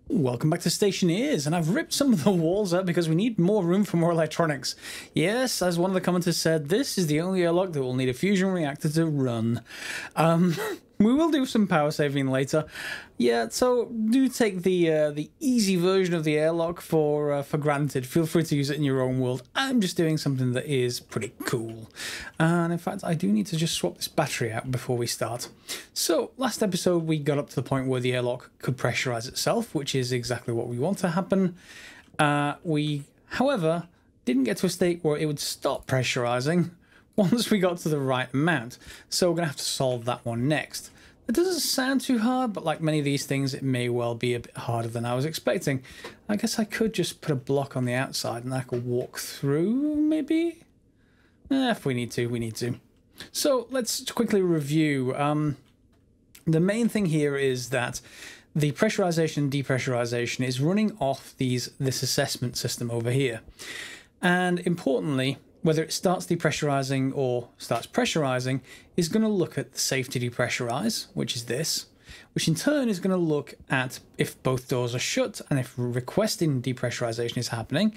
Welcome back to Stationeers, and I've ripped some of the walls out because we need more room for more electronics. Yes, as one of the commenters said, this is the only airlock that will need a fusion reactor to run. We will do some power saving later. Yeah, so do take the easy version of the airlock for granted. Feel free to use it in your own world. I'm just doing something that is pretty cool. And in fact, I do need to just swap this battery out before we start. So, last episode we got up to the point where the airlock could pressurize itself, which is exactly what we want to happen. We, however, didn't get to a state where it would stop pressurizing once we got to the right amount. So we're going to have to solve that one next. It doesn't sound too hard, but like many of these things, it may well be a bit harder than I was expecting. I guess I could just put a block on the outside and I could walk through, maybe? If we need to, we need to. So let's quickly review. The main thing here is that the pressurization and depressurization is running off this assessment system over here. And importantly, whether it starts depressurizing or starts pressurizing is going to look at the safety depressurize, which is this, which in turn is going to look at if both doors are shut and if requesting depressurization is happening.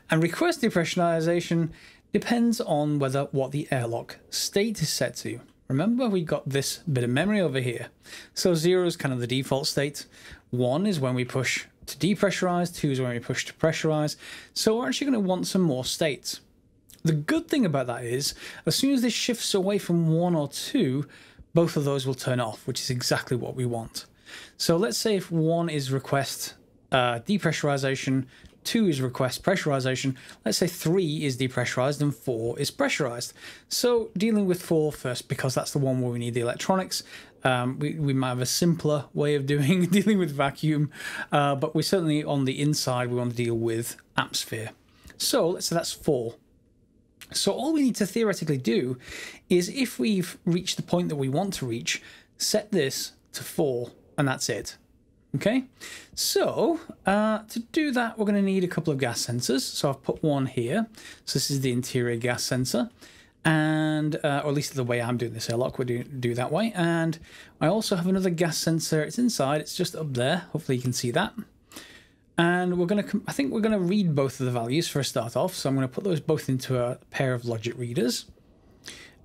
And request depressurization depends on what the airlock state is set to. Remember, we got this bit of memory over here. So 0 is kind of the default state. 1 is when we push to depressurize. 2 is when we push to pressurize. So we're actually going to want some more states. The good thing about that is, as soon as this shifts away from 1 or 2, both of those will turn off, which is exactly what we want. So let's say if 1 is request depressurization, 2 is request pressurization, let's say 3 is depressurized and 4 is pressurized. So dealing with 4 first, because that's the one where we need the electronics. We might have a simpler way of dealing with vacuum, but we certainly on the inside we want to deal with atmosphere. So let's say that's 4. So all we need to theoretically do is, if we've reached the point that we want to reach, set this to 4, and that's it. Okay, so to do that, we're going to need a couple of gas sensors. So I've put one here. So this is the interior gas sensor, and or at least the way I'm doing this airlock, we do that way. And I also have another gas sensor. It's inside. It's just up there. Hopefully you can see that. And I think we're going to read both of the values for a start off. So I'm going to put those both into a pair of logic readers.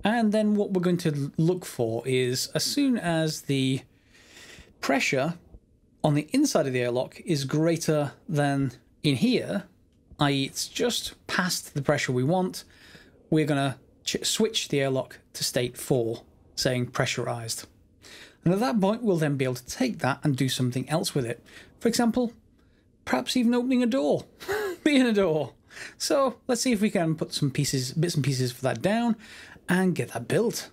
And then what we're going to look for is, as soon as the pressure on the inside of the airlock is greater than in here, i.e. it's just past the pressure we want, we're going to switch the airlock to state 4, saying pressurized. And at that point, we'll then be able to take that and do something else with it. For example, perhaps even opening a door, being a door. So let's see if we can put some bits and pieces for that down and get that built.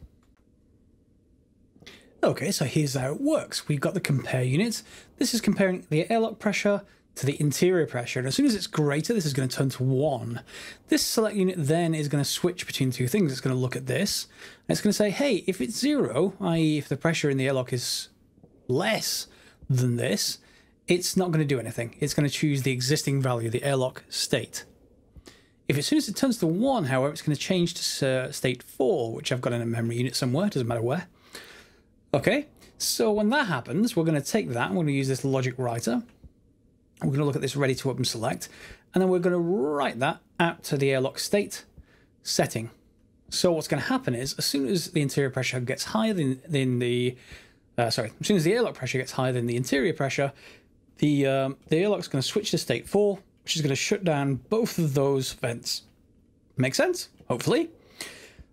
Okay, so here's how it works. We've got the compare unit. This is comparing the airlock pressure to the interior pressure. And as soon as it's greater, this is going to turn to 1. This select unit then is going to switch between two things. It's going to look at this. And it's going to say, hey, if it's 0, i.e. if the pressure in the airlock is less than this, it's not going to do anything. It's going to choose the existing value, the airlock state. If as soon as it turns to 1, however, it's going to change to state 4, which I've got in a memory unit somewhere, doesn't matter where. Okay, so when that happens, we're going to take that and we're going to use this logic writer. We're going to look at this ready to open select, and then we're going to write that out to the airlock state setting. So what's going to happen is, as soon as the interior pressure gets higher than the as soon as the airlock pressure gets higher than the interior pressure, the airlock's going to switch to state 4, which is going to shut down both of those vents. Make sense? Hopefully.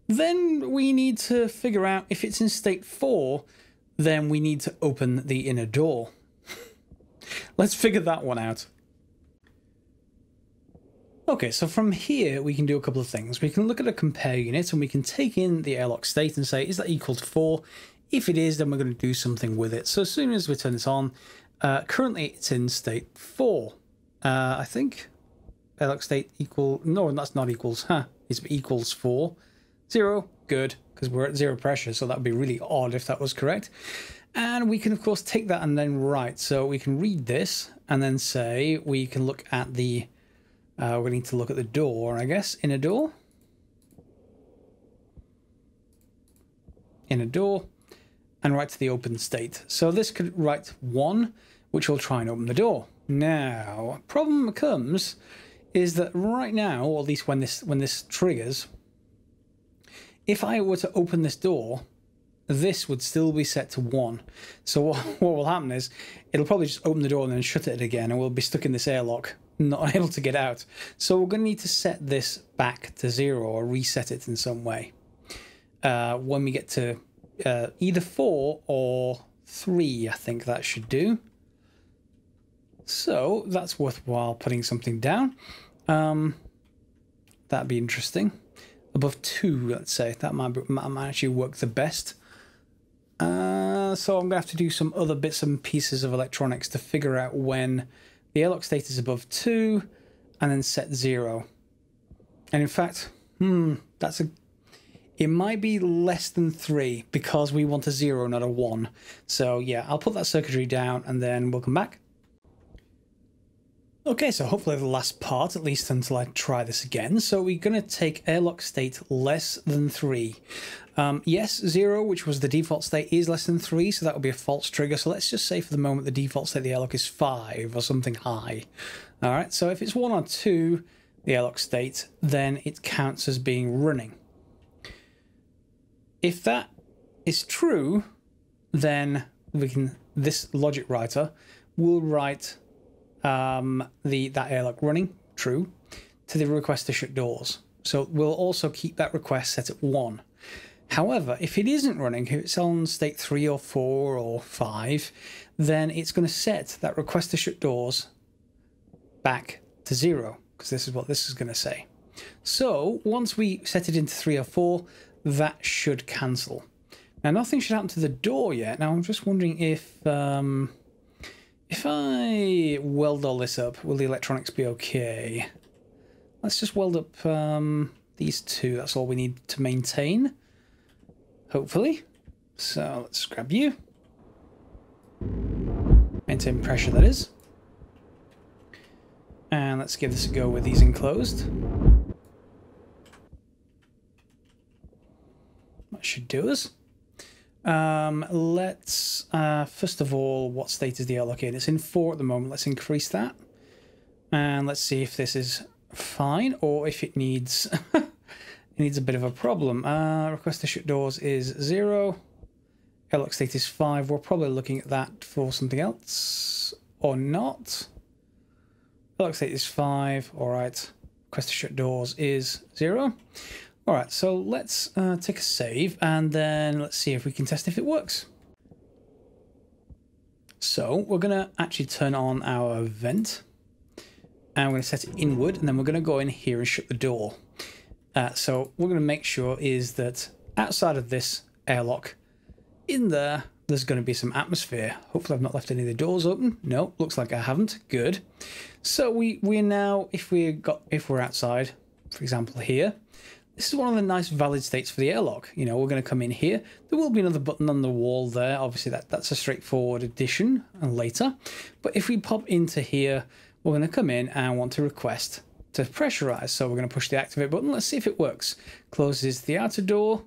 Then we need to figure out, if it's in state 4, then we need to open the inner door. Let's figure that one out. Okay, so from here we can do a couple of things. We can look at a compare unit and we can take in the airlock state and say, is that equal to 4? If it is, then we're going to do something with it. So as soon as we turn this on, currently it's in state 4. I think airlock state equal, no, that's not equals, it's equals 4. 0, good, because we're at 0 pressure, so that would be really odd if that was correct. And we can, of course, take that and then write. So we can read this and then say, we can look at the, we need to look at the door, I guess, inner door. Inner door, and write to the open state. So this could write 1, which will try and open the door. Now, problem comes is that right now, or at least when this triggers, if I were to open this door, this would still be set to 1. So what will happen is it'll probably just open the door and then shut it again, and we'll be stuck in this airlock, not able to get out. So we're going to need to set this back to 0 or reset it in some way when we get to either 4 or 3. I think that should do. So that's worthwhile putting something down. That'd be interesting. Above 2, let's say. That might actually work the best. So I'm going to have to do some other bits and pieces of electronics to figure out when the airlock state is above 2 and then set 0. And in fact, it might be less than 3 because we want a 0, not a 1. So yeah, I'll put that circuitry down and then we'll come back. Okay, so hopefully the last part, at least until I try this again. So we're going to take airlock state less than 3. Yes, 0, which was the default state, is less than 3, so that would be a false trigger. So let's just say for the moment the default state of the airlock is 5 or something high. All right, so if it's 1 or 2, the airlock state, then it counts as being running. If that is true, then this logic writer will write that airlock running, true, to the request to shut doors. So we'll also keep that request set at 1. However, if it isn't running, if it's on state 3 or 4 or 5, then it's going to set that request to shut doors back to 0, because this is what this is going to say. So once we set it into 3 or 4, that should cancel. Now nothing should happen to the door yet. Now I'm just wondering if I weld all this up, will the electronics be okay? Let's just weld up these two. That's all we need to maintain, hopefully. So let's grab you. Maintain pressure, that is. And let's give this a go with these enclosed. That should do us. Let's first of all, what state is the airlock in? It's in 4 at the moment. Let's increase that, and let's see if this is fine or if it needs it needs a bit of a problem. Request to shut doors is 0. Airlock state is 5. We're probably looking at that for something else or not. Airlock state is 5. All right. Request to shut doors is 0. All right, so let's take a save and then let's see if we can test if it works. So we're going to actually turn on our vent and we're going to set it inward, and then we're going to go in here and shut the door. So what we're going to make sure is that outside of this airlock, in there's going to be some atmosphere. Hopefully I've not left any of the doors open. No, looks like I haven't. Good. So we're now, if we're outside, for example here, this is one of the nice valid states for the airlock. You know, we're going to come in here. There will be another button on the wall there. Obviously, that's a straightforward addition and later. But if we pop into here, we're going to come in and want to request to pressurize. So we're going to push the activate button. Let's see if it works. Closes the outer door.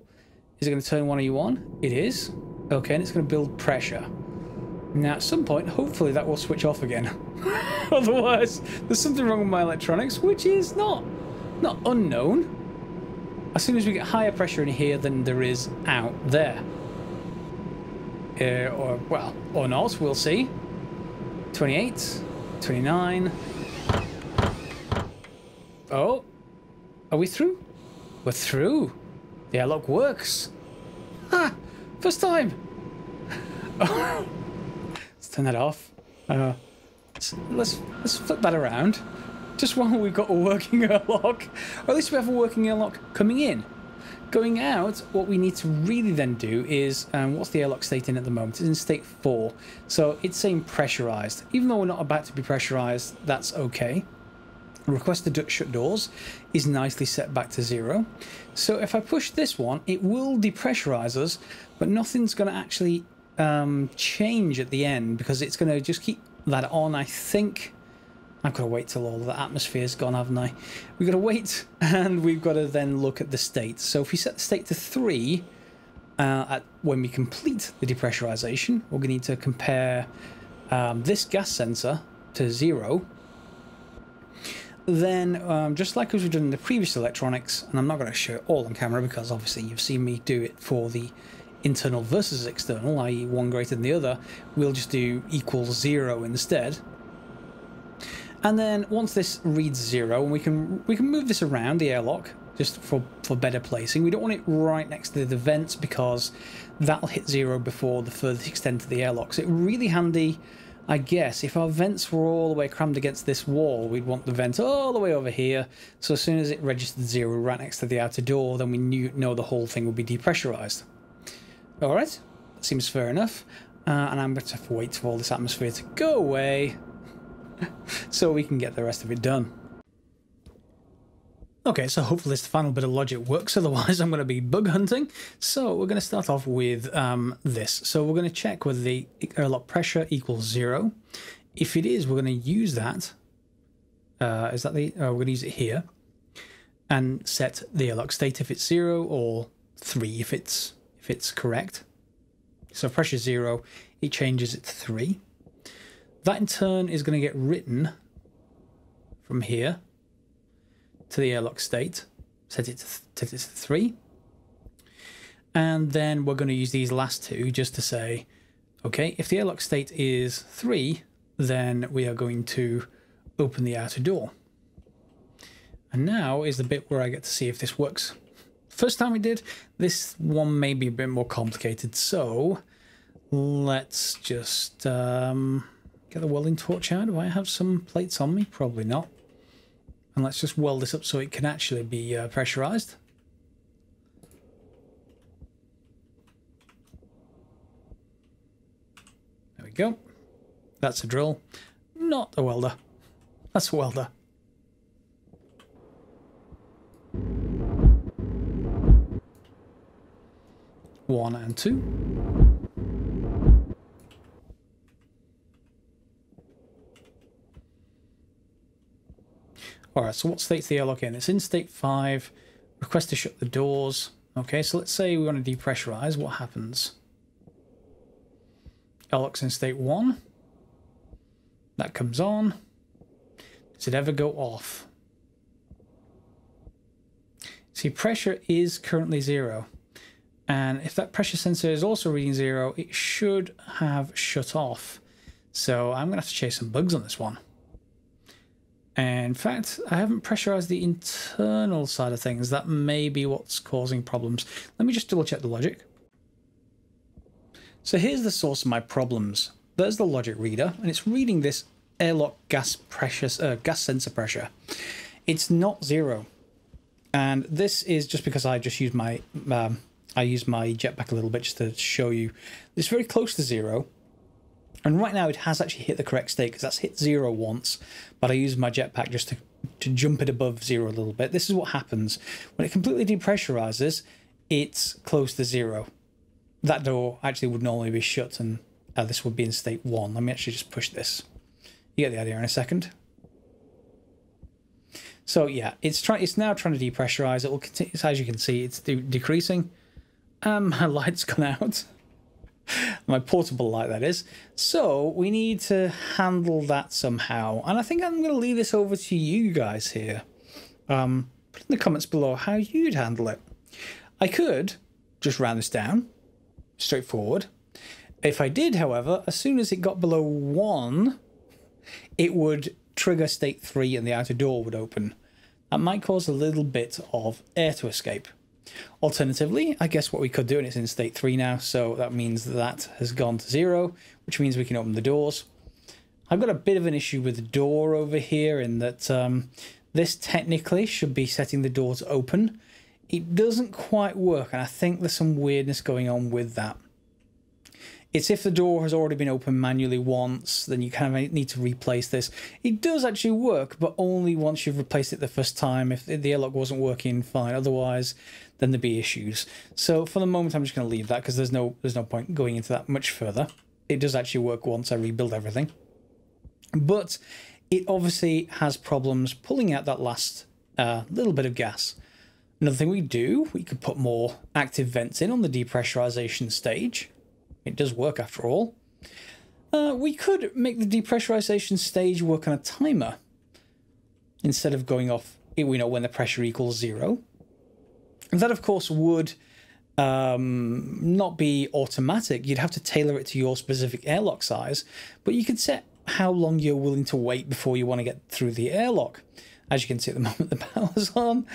Is it going to turn one of you on? It is. Okay, and it's going to build pressure. Now, at some point, hopefully that will switch off again. Otherwise, there's something wrong with my electronics, which is not unknown. As soon as we get higher pressure in here than there is out there. Or not, we'll see. 28, 29. Oh, are we through? We're through. The airlock works. Ah, first time. Let's turn that off. Let's flip that around. Just while we've got a working airlock, or at least we have a working airlock coming in. Going out, what we need to really then do is, what's the airlock state in at the moment? It's in state 4, so it's saying pressurized. Even though we're not about to be pressurized, that's okay. Request to shut doors is nicely set back to 0. So if I push this one, it will depressurize us, but nothing's going to actually change at the end because it's going to just keep that on, I think. I've got to wait till all the atmosphere's gone, haven't I? We've got to wait, and we've got to then look at the state. So if we set the state to 3, when we complete the depressurization, we're going to need to compare this gas sensor to 0, then just like as we've done in the previous electronics, and I'm not going to show it all on camera because obviously you've seen me do it for the internal versus external, i.e. one greater than the other, we'll just do equals 0 instead. And then once this reads 0, and we can move this around the airlock just for better placing. We don't want it right next to the vents because that'll hit 0 before the furthest extent of the airlock. So it's really handy, I guess, if our vents were all the way crammed against this wall, we'd want the vent all the way over here. So as soon as it registered 0 right next to the outer door, then we know the whole thing would be depressurized. Alright, that seems fair enough. And I'm going to have to wait for all this atmosphere to go away so we can get the rest of it done. Okay, so hopefully this final bit of logic works, otherwise I'm going to be bug hunting. So we're going to start off with this. So we're going to check whether the airlock pressure equals 0. If it is, we're going to use that. Is that the... we're going to use it here. And set the airlock state if it's 0, or 3 if it's correct. So pressure 0, it changes it to 3. That in turn is going to get written from here to the airlock state, set it to 3, and then we're going to use these last two just to say, okay, if the airlock state is 3, then we are going to open the outer door. And now is the bit where I get to see if this works. First time we did, this one may be a bit more complicated, so let's just get the welding torch out. Do I have some plates on me? Probably not. And let's just weld this up so it can actually be pressurized. There we go. That's a drill. Not a welder. That's a welder. One and 2. Alright, so what state's the airlock in? It's in state 5. Request to shut the doors. Okay, so let's say we want to depressurize. What happens? Airlock's in state 1. That comes on. Does it ever go off? See, pressure is currently 0. And if that pressure sensor is also reading 0, it should have shut off. So I'm going to have to chase some bugs on this one. And in fact, I haven't pressurized the internal side of things. That may be what's causing problems. Let me just double check the logic. So here's the source of my problems. There's the logic reader, and it's reading this airlock gas sensor pressure. It's not 0. And this is just because I just used my jetpack a little bit just to show you. It's very close to 0. And right now it has actually hit the correct state because that's hit 0 once, but I used my jetpack just to jump it above 0 a little bit. This is what happens. When it completely depressurizes, it's close to 0. That door actually would normally be shut, and this would be in state 1. Let me actually just push this. You get the idea in a second. So yeah, it's now trying to depressurize. It will continue, as you can see, it's decreasing. My light's gone out. My portable light, that is. So we need to handle that somehow, and I think I'm going to leave this over to you guys here. Put in the comments below how you'd handle it. I could just round this down, straightforward. If I did, however, as soon as it got below 1, it would trigger state 3 and the outer door would open. That might cause a little bit of air to escape. Alternatively, I guess what we could do, and it's in state 3 now, so that means that has gone to 0, which means we can open the doors. I've got a bit of an issue with the door over here in that this technically should be setting the door to open. It doesn't quite work, and I think there's some weirdness going on with that. It's if the door has already been opened manually once, then you kind of need to replace this. It does actually work, but only once you've replaced it the first time. If the airlock wasn't working fine, otherwise, then there'd be issues. So for the moment, I'm just going to leave that because there's no point going into that much further. It does actually work once I rebuild everything, but it obviously has problems pulling out that last little bit of gas. Another thing we could put more active vents in on the depressurization stage. It does work after all. We could make the depressurization stage work on a timer instead of going off, you know, when the pressure equals 0. And that, of course, would not be automatic. You'd have to tailor it to your specific airlock size, but you could set how long you're willing to wait before you want to get through the airlock. As you can see at the moment, the power's on.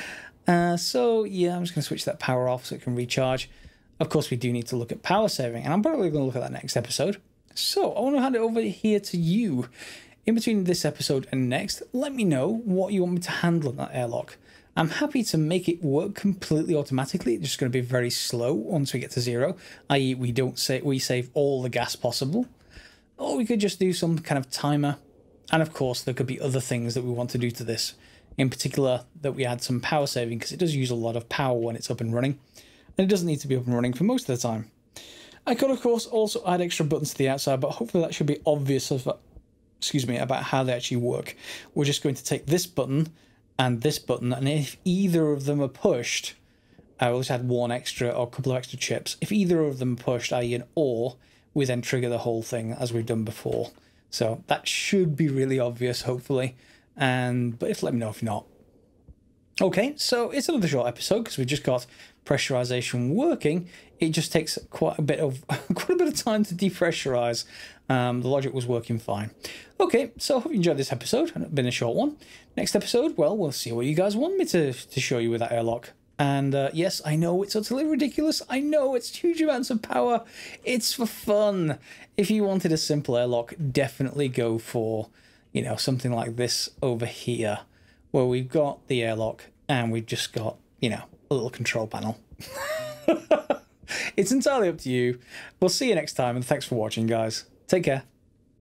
So yeah, I'm just going to switch that power off so it can recharge. Of course, we do need to look at power saving, and I'm probably going to look at that next episode. So I want to hand it over here to you. In between this episode and next, let me know what you want me to handle in that airlock. I'm happy to make it work completely automatically. It's just going to be very slow once we get to 0, i.e. we save all the gas possible. Or we could just do some kind of timer. And of course, there could be other things that we want to do to this. In particular, that we add some power saving, because it does use a lot of power when it's up and running. And it doesn't need to be up and running for most of the time. I could, of course, also add extra buttons to the outside, but hopefully that should be obvious about how they actually work. We're just going to take this button and this button, and if either of them are pushed, we'll just add one extra or a couple of extra chips. If either of them are pushed, i.e. an OR, we then trigger the whole thing as we've done before. So that should be really obvious, hopefully. But let me know if not. Okay, so it's another short episode because we just got pressurization working. It just takes quite a bit of time to depressurize. The logic was working fine. Okay, so I hope you enjoyed this episode. It's been a short one. Next episode, well, we'll see what you guys want me to show you with that airlock. And yes, I know it's utterly ridiculous. I know it's huge amounts of power. It's for fun. If you wanted a simple airlock, definitely go for, you know, something like this over here, where we've got the airlock and we've just got, you know, a little control panel. It's entirely up to you. We'll see you next time, and thanks for watching, guys. Take care.